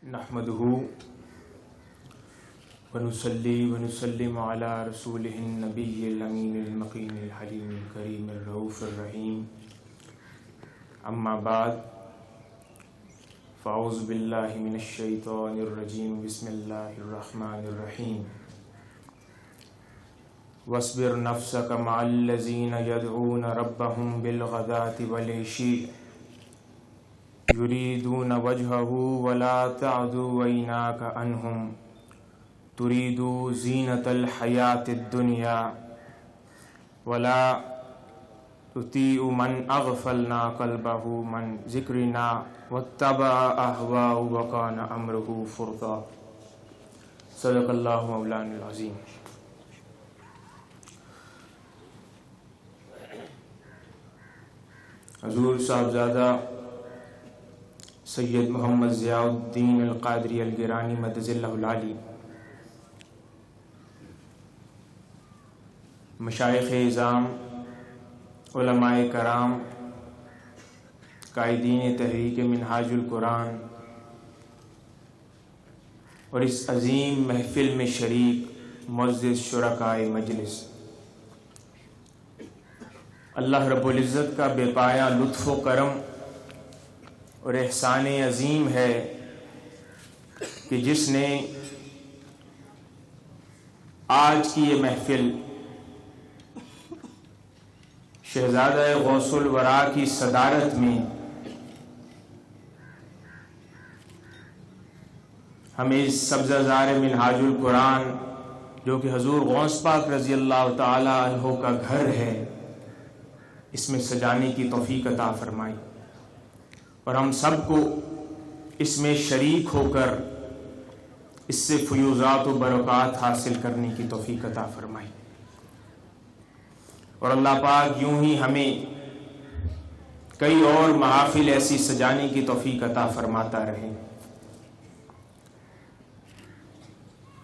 نحمده ونصلي ونسلم على رسوله النبي الأمين المقيم الحليم الكريم الرؤوف الرحيم أما بعد فأعوذ بالله من الشيطان الرجيم بسم الله الرحمن الرحيم واصبر نفسك مع الذين يدعون ربهم بالغداة والعشي يريدون وجهه ولا تعد عيناك عنهم تريد زينة الحياة الدنيا ولا تطيع من أغفلنا قلبه من ذكرنا واتبع أهواءه وكان أمره فرطا صدق الله مولانا العظيم۔ حضور صاحبزادہ سید محمد ضیاء الدین القادری الگیلانی مدد اللہ العالی، مشائخ اعظام، علماء کرام، قائدین تحریک منہاج القرآن اور اس عظیم محفل میں شریک معزز شرکائے مجلس، اللہ رب العزت کا بے پایا لطف و کرم اور احسان عظیم ہے کہ جس نے آج کی یہ محفل شہزادہ غوث الورا کی صدارت میں ہمیں اس سبزہ زار منہاج القرآن جو کہ حضور غوث پاک رضی اللہ تعالی عنہ کا گھر ہے، اس میں سجانے کی توفیق عطا فرمائی اور ہم سب کو اس میں شریک ہو کر اس سے فیوزات و برکات حاصل کرنے کی توفیق عطا فرمائی، اور اللہ پاک یوں ہی ہمیں کئی اور محافل ایسی سجانے کی توفیق عطا فرماتا رہے۔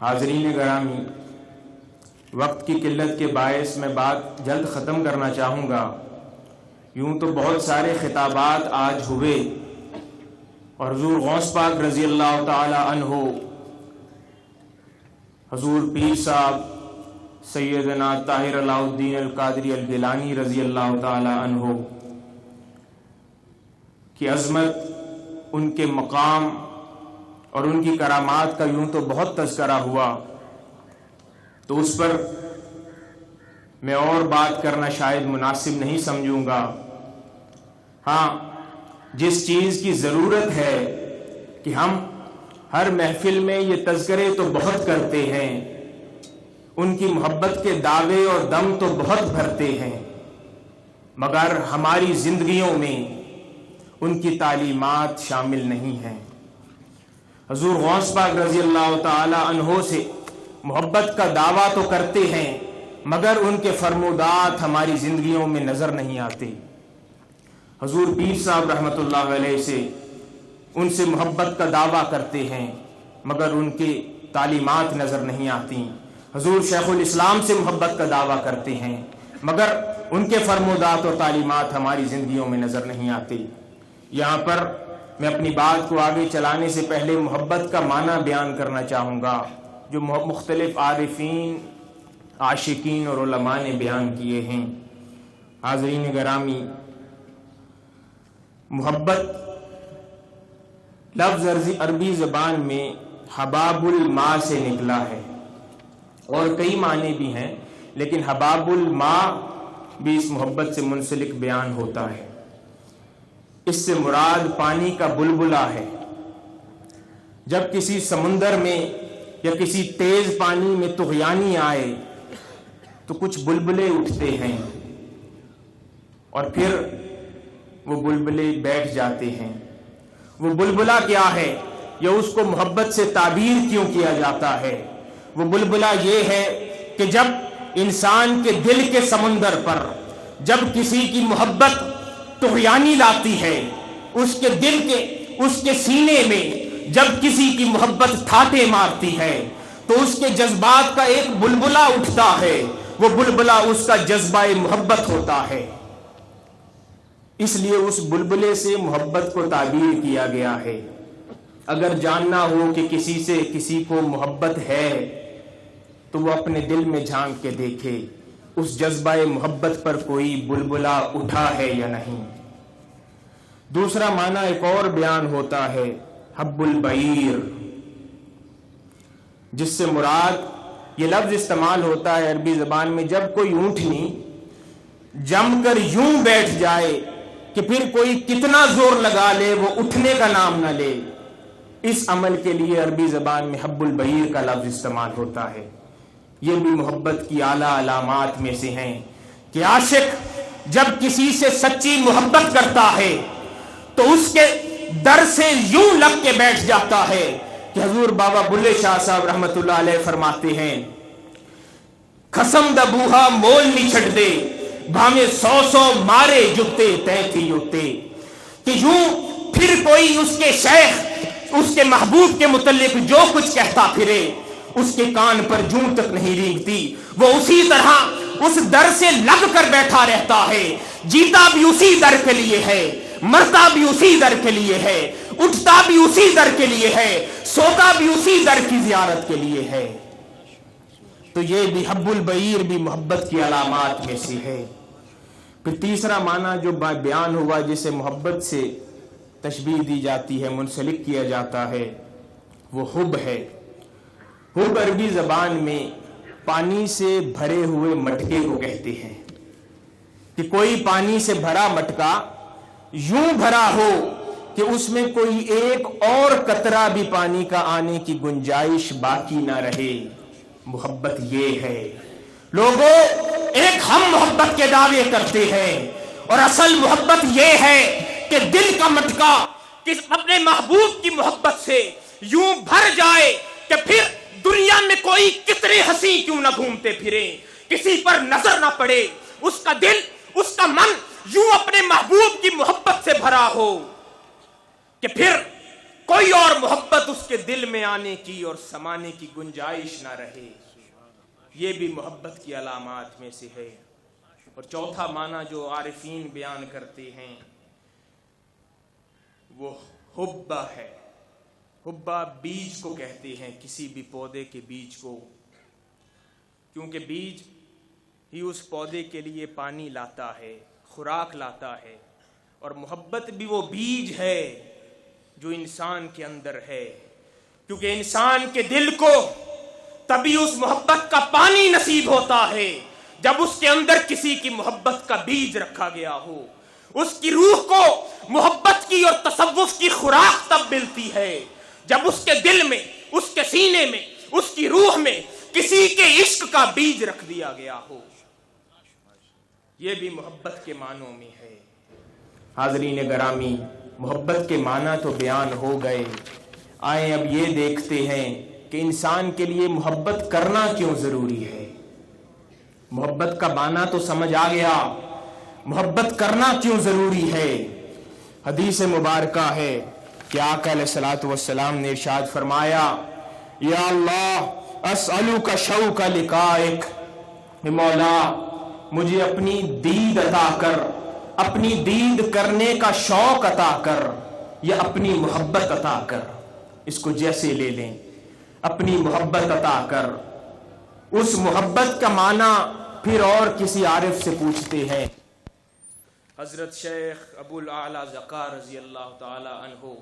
حاضرین گرامی، وقت کی قلت کے باعث میں بات جلد ختم کرنا چاہوں گا۔ یوں تو بہت سارے خطابات آج ہوئے اور حضور غوث پاک رضی اللہ تعالی عنہ، حضور پیر صاحب سیدنا طاہر علاء الدین القادری الگیلانی رضی اللہ تعالی عنہ کی عظمت، ان کے مقام اور ان کی کرامات کا یوں تو بہت تذکرہ ہوا، تو اس پر میں اور بات کرنا شاید مناسب نہیں سمجھوں گا۔ ہاں، جس چیز کی ضرورت ہے کہ ہم ہر محفل میں یہ تذکرے تو بہت کرتے ہیں، ان کی محبت کے دعوے اور دم تو بہت بھرتے ہیں، مگر ہماری زندگیوں میں ان کی تعلیمات شامل نہیں ہیں۔ حضور غوث پاک رضی اللہ تعالی عنہ سے محبت کا دعویٰ تو کرتے ہیں، مگر ان کے فرمودات ہماری زندگیوں میں نظر نہیں آتے۔ حضور پیر صاحب رحمۃ اللہ علیہ سے ان سے محبت کا دعویٰ کرتے ہیں، مگر ان کی تعلیمات نظر نہیں آتی۔ حضور شیخ الاسلام سے محبت کا دعویٰ کرتے ہیں، مگر ان کے فرمودات اور تعلیمات ہماری زندگیوں میں نظر نہیں آتے۔ یہاں پر میں اپنی بات کو آگے چلانے سے پہلے محبت کا معنی بیان کرنا چاہوں گا، جو مختلف عارفین، عاشقین اور علماء نے بیان کیے ہیں۔ حاضرین گرامی، محبت لفظ عربی زبان میں حباب الماء سے نکلا ہے، اور کئی معنی بھی ہیں، لیکن حباب الماء بھی اس محبت سے منسلک بیان ہوتا ہے۔ اس سے مراد پانی کا بلبلہ ہے۔ جب کسی سمندر میں یا کسی تیز پانی میں طغیانی آئے تو کچھ بلبلے اٹھتے ہیں اور پھر وہ بلبلے بیٹھ جاتے ہیں۔ وہ بلبلہ کیا ہے یا اس کو محبت سے تعبیر کیوں کیا جاتا ہے؟ وہ بلبلہ یہ ہے کہ جب انسان کے دل کے سمندر پر جب کسی کی محبت طغیانی لاتی ہے، اس کے دل کے، اس کے سینے میں جب کسی کی محبت ٹھاٹے مارتی ہے، تو اس کے جذبات کا ایک بلبلہ اٹھتا ہے، وہ بلبلہ اس کا جذبہ محبت ہوتا ہے۔ اس لیے اس بلبلے سے محبت کو تعبیر کیا گیا ہے۔ اگر جاننا ہو کہ کسی سے کسی کو محبت ہے تو وہ اپنے دل میں جھانک کے دیکھے اس جذبہ محبت پر کوئی بلبلا اٹھا ہے یا نہیں۔ دوسرا معنی ایک اور بیان ہوتا ہے حب البعیر، جس سے مراد یہ لفظ استعمال ہوتا ہے عربی زبان میں جب کوئی اونٹنی جم کر یوں بیٹھ جائے کہ پھر کوئی کتنا زور لگا لے وہ اٹھنے کا نام نہ لے، اس عمل کے لیے عربی زبان میں حب البعیر کا لفظ استعمال ہوتا ہے۔ یہ بھی محبت کی اعلیٰ علامات میں سے ہیں کہ عاشق جب کسی سے سچی محبت کرتا ہے تو اس کے در سے یوں لگ کے بیٹھ جاتا ہے کہ حضور بابا بلے شاہ صاحب رحمت اللہ علیہ فرماتے ہیں قسم دا بوہا مول نہیں چھٹ دے بھامے 100 مارے جتے تے تھی ہوتے، کہ یوں پھر کوئی اس کے شیخ اس کے محبوب کے متعلق جو کچھ کہتا پھرے اس کے کان پر جوں تک نہیں رینگتی، وہ اسی طرح اس در سے لگ کر بیٹھا رہتا ہے، جیتا بھی اسی در کے لیے ہے، مرتا بھی اسی در کے لیے ہے، اٹھتا بھی اسی در کے لیے ہے، سوتا بھی اسی در کی زیارت کے لیے ہے۔ تو یہ بھی حب البعیر بھی محبت کی علامات میں سے ہے۔ پھر تیسرا معنی جو بیان ہوا جسے محبت سے تشبیہ دی جاتی ہے، منسلک کیا جاتا ہے، وہ حب ہے۔ حب عربی زبان میں پانی سے بھرے ہوئے مٹکے کو کہتے ہیں، کہ کوئی پانی سے بھرا مٹکا یوں بھرا ہو کہ اس میں کوئی ایک اور قطرہ بھی پانی کا آنے کی گنجائش باقی نہ رہے۔ محبت یہ ہے۔ لوگوں ایک ہم محبت کے دعوے کرتے ہیں اور اصل محبت یہ ہے کہ دل کا مٹکا اپنے محبوب کی محبت سے یوں بھر جائے کہ پھر دنیا میں کوئی کتنے ہنسی کیوں نہ گھومتے پھرے، کسی پر نظر نہ پڑے، اس کا دل اس کا من یوں اپنے محبوب کی محبت سے بھرا ہو کہ پھر کوئی اور محبت اس کے دل میں آنے کی اور سمانے کی گنجائش نہ رہے۔ یہ بھی محبت کی علامات میں سے ہے۔ اور چوتھا معنی جو عارفین بیان کرتے ہیں وہ حبہ ہے۔ حبہ بیج کو کہتے ہیں، کسی بھی پودے کے بیج کو، کیونکہ بیج ہی اس پودے کے لیے پانی لاتا ہے، خوراک لاتا ہے، اور محبت بھی وہ بیج ہے جو انسان کے اندر ہے، کیونکہ انسان کے دل کو تبھی اس محبت کا پانی نصیب ہوتا ہے جب اس کے اندر کسی کی محبت کا بیج رکھا گیا ہو۔ اس کی روح کو محبت کی اور تصوف کی خوراک تب ملتی ہے جب اس کے دل میں، اس کے سینے میں، اس کی روح میں کسی کے عشق کا بیج رکھ دیا گیا ہو۔ یہ بھی محبت کے معنوں میں ہے۔ حاضرین گرامی، محبت کے معنی تو بیان ہو گئے، آئیں اب یہ دیکھتے ہیں کہ انسان کے لیے محبت کرنا کیوں ضروری ہے۔ محبت کا معنی تو سمجھ آ گیا، محبت کرنا کیوں ضروری ہے۔ حدیث مبارکہ ہے کہ آقا علیہ الصلوۃ والسلام نے ارشاد فرمایا، یا اللہ اسألوک شوق لقائک، مولا مجھے اپنی دید عطا کر، اپنی دید کرنے کا شوق عطا کر، یا اپنی محبت عطا کر۔ اس کو جیسے لے لیں، اپنی محبت عطا کر۔ اس محبت کا معنی پھر اور کسی عارف سے پوچھتے ہیں۔ حضرت شیخ ابو الاعلی زکار رضی اللہ تعالی عنہ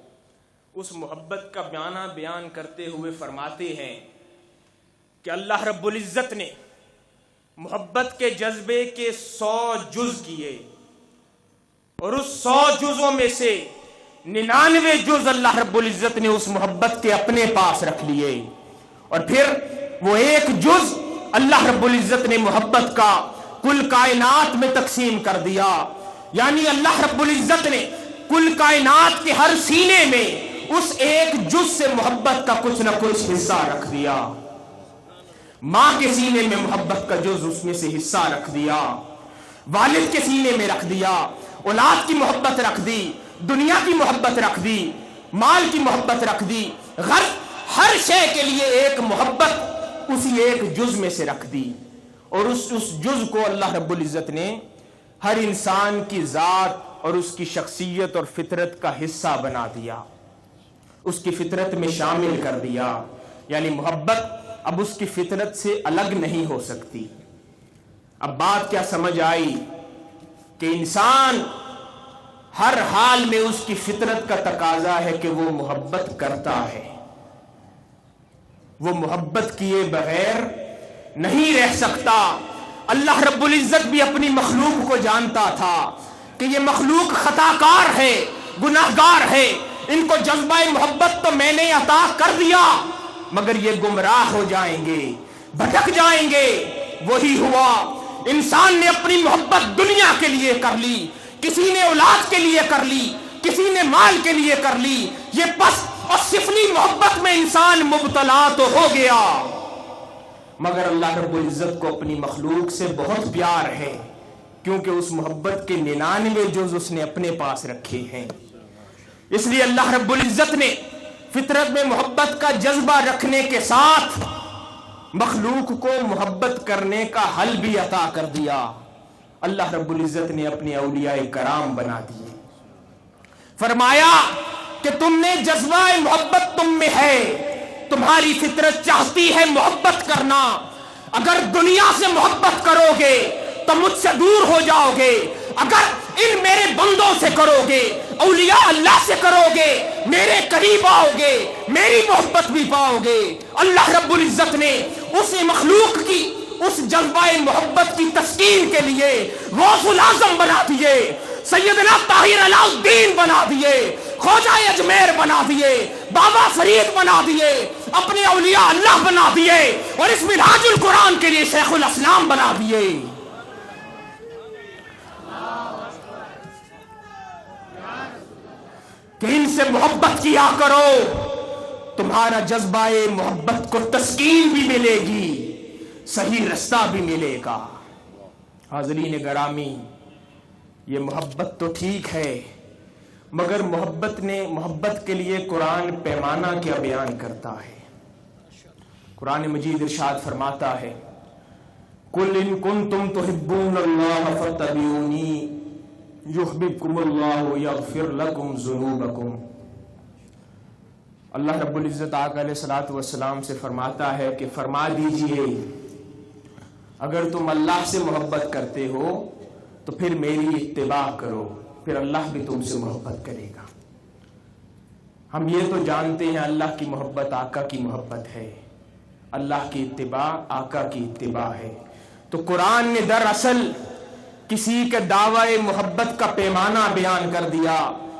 اس محبت کا معنی بیان کرتے ہوئے فرماتے ہیں کہ اللہ رب العزت نے محبت کے جذبے کے 100 جز کیے، اور اس 100 جزوں میں سے 99 جز اللہ رب العزت نے اس محبت کے اپنے پاس رکھ لیے، اور پھر وہ ایک جز اللہ رب العزت نے محبت کا کل کائنات میں تقسیم کر دیا۔ یعنی اللہ رب العزت نے کل کائنات کے ہر سینے میں اس ایک جز سے محبت کا کچھ نہ کچھ حصہ رکھ دیا۔ ماں کے سینے میں محبت کا جز اس میں سے حصہ رکھ دیا، والد کے سینے میں رکھ دیا، اولاد کی محبت رکھ دی، دنیا کی محبت رکھ دی، مال کی محبت رکھ دی، ہر شے کے لیے ایک محبت اسی ایک جز میں سے رکھ دی، اور اس جز کو اللہ رب العزت نے ہر انسان کی ذات اور اس کی شخصیت اور فطرت کا حصہ بنا دیا۔ اس کی فطرت میں شامل کر دیا، یعنی محبت اب اس کی فطرت سے الگ نہیں ہو سکتی۔ اب بات کیا سمجھ آئی کہ انسان ہر حال میں اس کی فطرت کا تقاضا ہے کہ وہ محبت کرتا ہے، وہ محبت کیے بغیر نہیں رہ سکتا۔ اللہ رب العزت بھی اپنی مخلوق کو جانتا تھا کہ یہ مخلوق خطا کار ہے، گناہ گار ہے، ان کو جذبہ محبت تو میں نے عطا کر دیا مگر یہ گمراہ ہو جائیں گے، بھٹک جائیں گے۔ وہی ہوا، انسان نے اپنی محبت دنیا کے لیے کر لی، کسی نے اولاد کے لیے کر لی، کسی نے مال کے لیے کر لی، یہ پس اور سفلی محبت میں انسان مبتلا تو ہو گیا، مگر اللہ رب العزت کو اپنی مخلوق سے بہت پیار ہے، کیونکہ اس محبت کے 99 جز اس نے اپنے پاس رکھے ہیں۔ اس لیے اللہ رب العزت نے فطرت میں محبت کا جذبہ رکھنے کے ساتھ مخلوق کو محبت کرنے کا حل بھی عطا کر دیا۔ اللہ رب العزت نے اپنے اولیاء کرام بنا دیے، فرمایا کہ تم نے جذبہ محبت تم میں ہے، تمہاری فطرت چاہتی ہے محبت کرنا، اگر دنیا سے محبت کرو گے تو مجھ سے دور ہو جاؤ گے، اگر ان میرے بندوں سے کرو گے، اولیاء اللہ سے کرو گے، میرے قریب آؤ گے، میری محبت بھی پاؤ گے۔ اللہ رب العزت نے اس مخلوق کی اس جذبہ محبت کی تسکین کے لیے غوث الاعظم بنا دیے، سیدنا طاہر علاء الدین بنا دیے، خواجہ اجمیر بنا دیے، بابا فرید بنا دیے، اپنے اولیاء اللہ بنا دیے، اور اس منہاج القرآن کے لیے شیخ الاسلام بنا دیے۔ کہ ان سے محبت کیا کرو، تمہارا جذبہ محبت کو تسکین بھی ملے گی، صحیح رستہ بھی ملے گا۔ حاضرین گرامی، یہ محبت تو ٹھیک ہے، مگر محبت کے لیے قرآن پیمانہ کیا بیان کرتا ہے۔ قرآن مجید ارشاد فرماتا ہے، قُلْ إِن كُنتُمْ تُحِبُّونَ اللَّهَ فَاتَّبِعُونِي یحببکم اللہ یغفر لکم ذنوبکم۔ اللہ رب العزت آقا علیہ الصلوۃ والسلام سے فرماتا ہے کہ فرما دیجئے اگر تم اللہ سے محبت کرتے ہو تو پھر میری اتباع کرو، پھر اللہ بھی تم سے محبت کرے گا۔ ہم یہ تو جانتے ہیں اللہ کی محبت آقا کی محبت ہے، اللہ کی اتباع آقا کی اتباع ہے۔ تو قرآن نے دراصل کسی کے دعوی محبت کا پیمانہ بیان کر دیا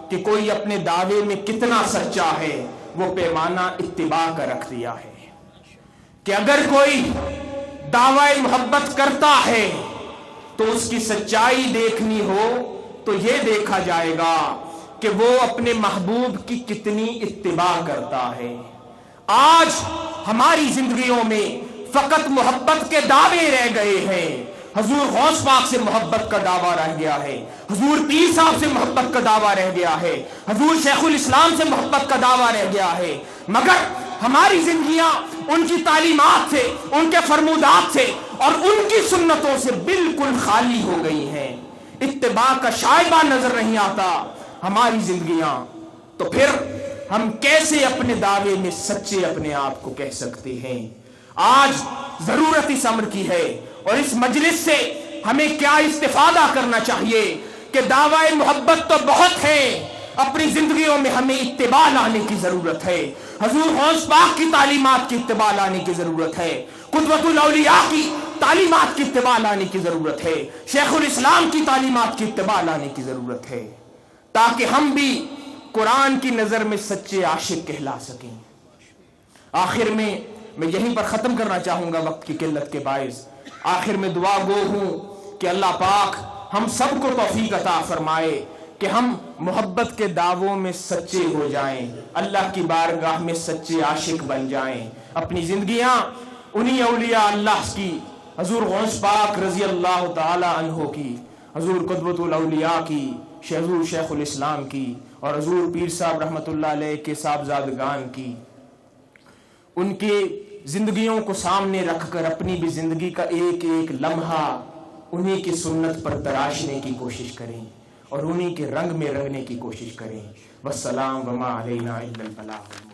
کہ کوئی اپنے دعوے میں کتنا سچا ہے، وہ پیمانہ اتباع کا رکھ دیا ہے کہ اگر کوئی دعوی محبت کرتا ہے تو اس کی سچائی دیکھنی ہو تو یہ دیکھا جائے گا کہ وہ اپنے محبوب کی کتنی اتباع کرتا ہے۔ آج ہماری زندگیوں میں فقط محبت کے دعوے رہ گئے ہیں، حضور غوث پاک سے محبت کا دعویٰ رہ گیا ہے، حضور پیر صاحب سے محبت کا دعویٰ رہ گیا ہے، حضور شیخ الاسلام سے محبت کا دعویٰ رہ گیا ہے، مگر ہماری زندگیاں ان کی تعلیمات سے، ان کے فرمودات سے اور ان کی سنتوں سے بالکل خالی ہو گئی ہیں، اتباع کا شائبہ نظر نہیں آتا ہماری زندگیاں۔ تو پھر ہم کیسے اپنے دعوے میں سچے اپنے آپ کو کہہ سکتے ہیں؟ آج ضرورت اس امر کی ہے، اور اس مجلس سے ہمیں کیا استفادہ کرنا چاہیے کہ دعوی محبت تو بہت ہے، اپنی زندگیوں میں ہمیں اتباع لانے کی ضرورت ہے، حضور غوث پاک کی تعلیمات کی اتباع لانے کی ضرورت ہے، قدوۃ الاولیاء کی تعلیمات کی اتباع لانے کی ضرورت ہے، شیخ الاسلام کی تعلیمات کی اتباع لانے کی ضرورت ہے، تاکہ ہم بھی قرآن کی نظر میں سچے عاشق کہلا سکیں۔ آخر میں یہیں پر ختم کرنا چاہوں گا وقت کی قلت کے باعث۔ آخر میں دعا گو ہوں کہ اللہ پاک ہم سب کو توفیق عطا فرمائے کہ ہم محبت کے دعووں میں سچے ہو جائیں، اللہ کی بارگاہ میں سچے عاشق بن جائیں، اپنی زندگیاں انہی اولیاء اللہ کی، حضور غوث پاک رضی اللہ تعالی عنہ کی، حضور قدوۃ الاولیاء کی، حضور شیخ الاسلام کی، اور حضور پیر صاحب رحمۃ اللہ علیہ کے صاحبزادگان کی، ان کے زندگیوں کو سامنے رکھ کر اپنی بھی زندگی کا ایک ایک لمحہ انہی کی سنت پر تراشنے کی کوشش کریں، اور انہی کے رنگ میں رنگنے کی کوشش کریں۔ والسلام وما علینا الا البلاغ۔